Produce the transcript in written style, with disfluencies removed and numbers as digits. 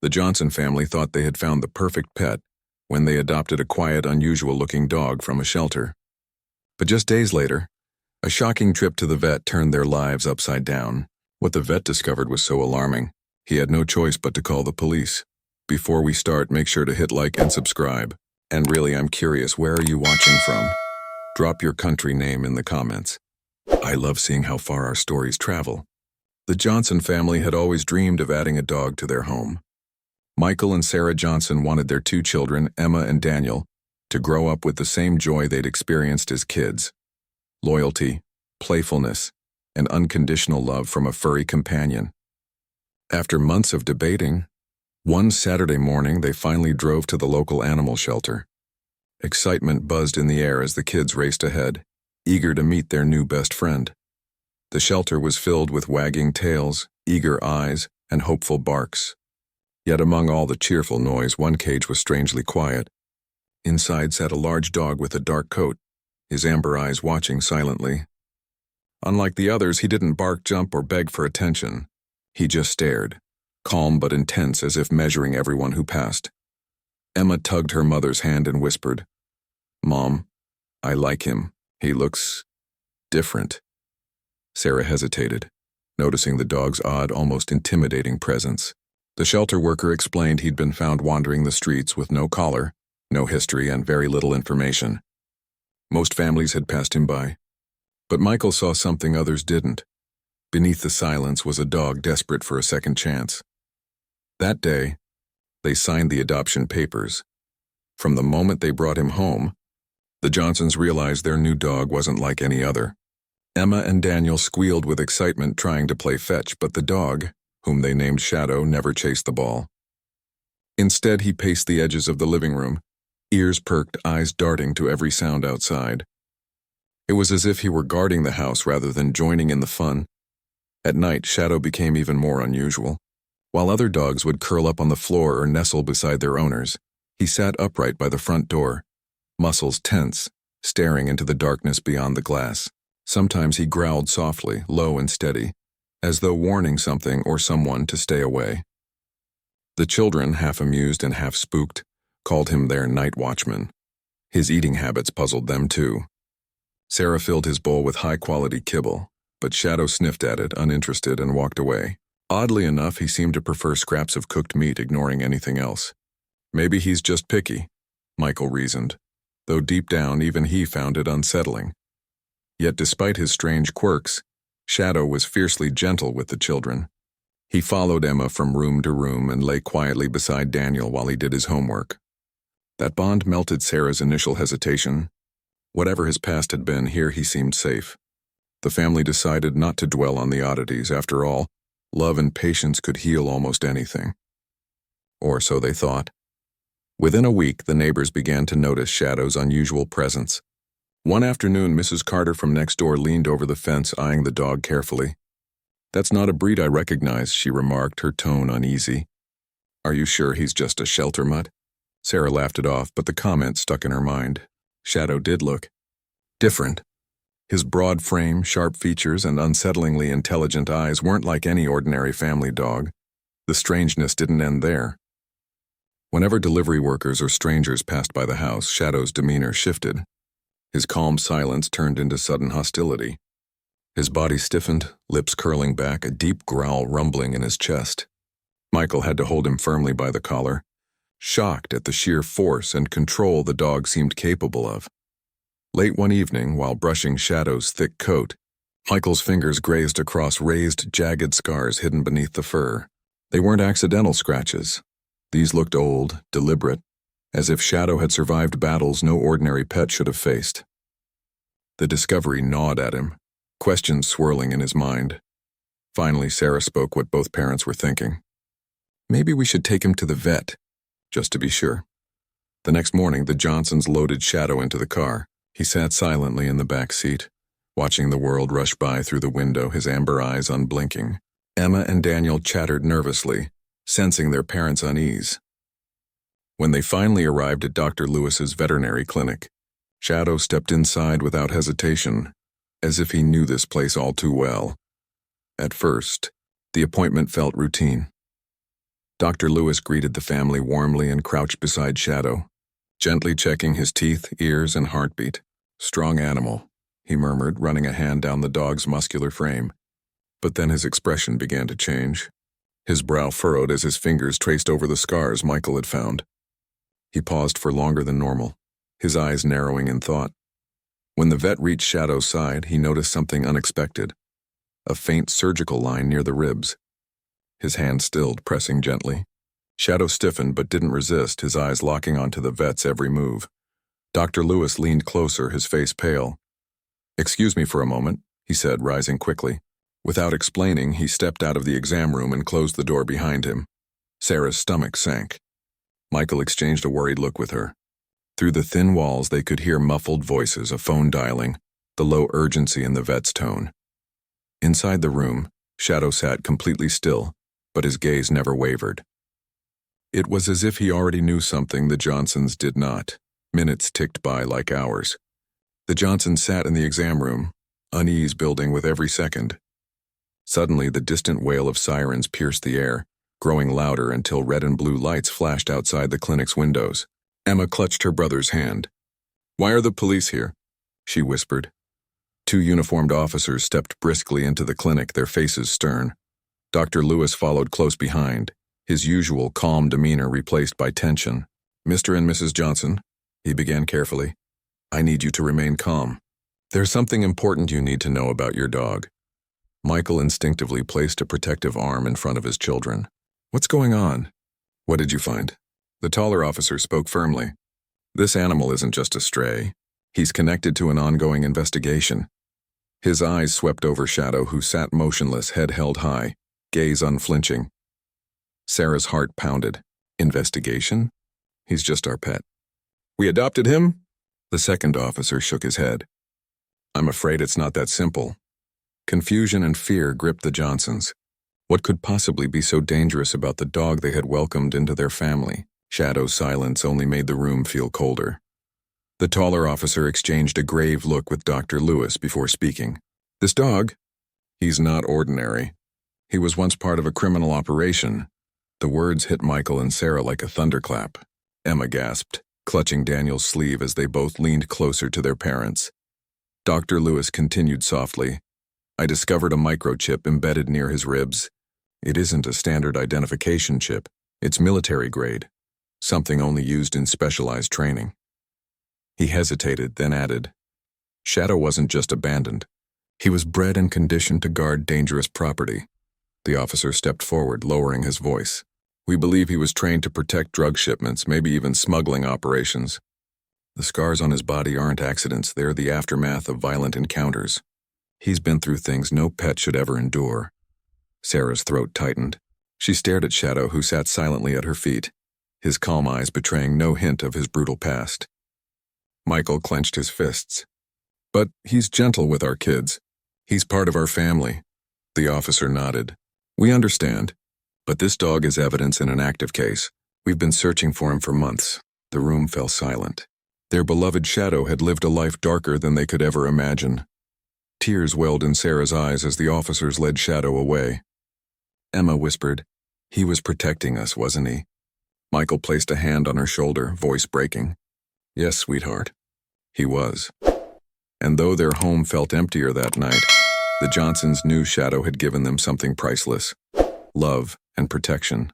The Johnson family thought they had found the perfect pet when they adopted a quiet, unusual-looking dog from a shelter. But just days later, a shocking trip to the vet turned their lives upside down. What the vet discovered was so alarming, he had no choice but to call the police. Before we start, make sure to hit like and subscribe. And really, I'm curious, where are you watching from? Drop your country name in the comments. I love seeing how far our stories travel. The Johnson family had always dreamed of adding a dog to their home. Michael and Sarah Johnson wanted their two children, Emma and Daniel, to grow up with the same joy they'd experienced as kids: loyalty, playfulness, and unconditional love from a furry companion. After months of debating, one Saturday morning they finally drove to the local animal shelter. Excitement buzzed in the air as the kids raced ahead, eager to meet their new best friend. The shelter was filled with wagging tails, eager eyes, and hopeful barks. Yet among all the cheerful noise, one cage was strangely quiet. Inside sat a large dog with a dark coat, his amber eyes watching silently. Unlike the others, he didn't bark, jump, or beg for attention. He just stared, calm but intense, as if measuring everyone who passed. Emma tugged her mother's hand and whispered, "Mom, I like him. He looks different." Sarah hesitated, noticing the dog's odd, almost intimidating presence. The shelter worker explained he'd been found wandering the streets with no collar, no history, and very little information. Most families had passed him by. But Michael saw something others didn't. Beneath the silence was a dog desperate for a second chance. That day, they signed the adoption papers. From the moment they brought him home, the Johnsons realized their new dog wasn't like any other. Emma and Daniel squealed with excitement trying to play fetch, but the dog, whom they named Shadow, never chased the ball. Instead, he paced the edges of the living room, ears perked, eyes darting to every sound outside. It was as if he were guarding the house rather than joining in the fun. At night, Shadow became even more unusual. While other dogs would curl up on the floor or nestle beside their owners, he sat upright by the front door, muscles tense, staring into the darkness beyond the glass. Sometimes he growled softly, low and steady, as though warning something or someone to stay away. The children, half amused and half spooked, called him their night watchman. His eating habits puzzled them too. Sarah filled his bowl with high-quality kibble, but Shadow sniffed at it, uninterested, and walked away. Oddly enough, he seemed to prefer scraps of cooked meat, ignoring anything else. Maybe he's just picky, Michael reasoned, though deep down even he found it unsettling. Yet despite his strange quirks, Shadow was fiercely gentle with the children. He followed Emma from room to room and lay quietly beside Daniel while he did his homework. That bond melted Sarah's initial hesitation. Whatever his past had been, here he seemed safe. The family decided not to dwell on the oddities. After all, love and patience could heal almost anything. Or so they thought. Within a week, the neighbors began to notice Shadow's unusual presence. One afternoon, Mrs. Carter from next door leaned over the fence, eyeing the dog carefully. "That's not a breed I recognize," she remarked, her tone uneasy. "Are you sure he's just a shelter mutt?" Sarah laughed it off, but the comment stuck in her mind. Shadow did look different. His broad frame, sharp features, and unsettlingly intelligent eyes weren't like any ordinary family dog. The strangeness didn't end there. Whenever delivery workers or strangers passed by the house, Shadow's demeanor shifted. His calm silence turned into sudden hostility. His body stiffened, lips curling back, a deep growl rumbling in his chest. Michael had to hold him firmly by the collar, shocked at the sheer force and control the dog seemed capable of. Late one evening, while brushing Shadow's thick coat, Michael's fingers grazed across raised, jagged scars hidden beneath the fur. They weren't accidental scratches. These looked old, deliberate, as if Shadow had survived battles no ordinary pet should have faced. The discovery gnawed at him, questions swirling in his mind. Finally, Sarah spoke what both parents were thinking. "Maybe we should take him to the vet, just to be sure." The next morning, the Johnsons loaded Shadow into the car. He sat silently in the back seat, watching the world rush by through the window, his amber eyes unblinking. Emma and Daniel chattered nervously, sensing their parents' unease. When they finally arrived at Dr. Lewis's veterinary clinic, Shadow stepped inside without hesitation, as if he knew this place all too well. At first, the appointment felt routine. Dr. Lewis greeted the family warmly and crouched beside Shadow, gently checking his teeth, ears, and heartbeat. "Strong animal," he murmured, running a hand down the dog's muscular frame. But then his expression began to change. His brow furrowed as his fingers traced over the scars Michael had found. He paused for longer than normal, his eyes narrowing in thought. When the vet reached Shadow's side, he noticed something unexpected: a faint surgical line near the ribs. His hand stilled, pressing gently. Shadow stiffened but didn't resist, his eyes locking onto the vet's every move. Dr. Lewis leaned closer, his face pale. "Excuse me for a moment," he said, rising quickly. Without explaining, he stepped out of the exam room and closed the door behind him. Sarah's stomach sank. Michael exchanged a worried look with her. Through the thin walls, they could hear muffled voices, a phone dialing, the low urgency in the vet's tone. Inside the room, Shadow sat completely still, but his gaze never wavered. It was as if he already knew something the Johnsons did not. Minutes ticked by like hours. The Johnsons sat in the exam room, unease building with every second. Suddenly, the distant wail of sirens pierced the air, growing louder until red and blue lights flashed outside the clinic's windows. Emma clutched her brother's hand. "Why are the police here?" she whispered. Two uniformed officers stepped briskly into the clinic, their faces stern. Dr. Lewis followed close behind, his usual calm demeanor replaced by tension. "Mr. and Mrs. Johnson," he began carefully, "I need you to remain calm. There's something important you need to know about your dog." Michael instinctively placed a protective arm in front of his children. "What's going on? What did you find?" The taller officer spoke firmly. "This animal isn't just a stray. He's connected to an ongoing investigation." His eyes swept over Shadow, who sat motionless, head held high, gaze unflinching. Sarah's heart pounded. "Investigation? He's just our pet." "We adopted him?" The second officer shook his head. "I'm afraid it's not that simple." Confusion and fear gripped the Johnsons. What could possibly be so dangerous about the dog they had welcomed into their family? Shadow's silence only made the room feel colder. The taller officer exchanged a grave look with Dr. Lewis before speaking. "This dog? He's not ordinary. He was once part of a criminal operation." The words hit Michael and Sarah like a thunderclap. Emma gasped, clutching Daniel's sleeve as they both leaned closer to their parents. Dr. Lewis continued softly. "I discovered a microchip embedded near his ribs. It isn't a standard identification chip. It's military grade, something only used in specialized training." He hesitated, then added, "Shadow wasn't just abandoned. He was bred and conditioned to guard dangerous property." The officer stepped forward, lowering his voice. "We believe he was trained to protect drug shipments, maybe even smuggling operations. The scars on his body aren't accidents, they're the aftermath of violent encounters. He's been through things no pet should ever endure." Sarah's throat tightened. She stared at Shadow, who sat silently at her feet, his calm eyes betraying no hint of his brutal past. Michael clenched his fists. "But he's gentle with our kids. He's part of our family." The officer nodded. "We understand. But this dog is evidence in an active case. We've been searching for him for months." The room fell silent. Their beloved Shadow had lived a life darker than they could ever imagine. Tears welled in Sarah's eyes as the officers led Shadow away. Emma whispered, "He was protecting us, wasn't he?" Michael placed a hand on her shoulder, voice breaking. "Yes, sweetheart. He was." And though their home felt emptier that night, the Johnsons knew Shadow had given them something priceless: love and protection.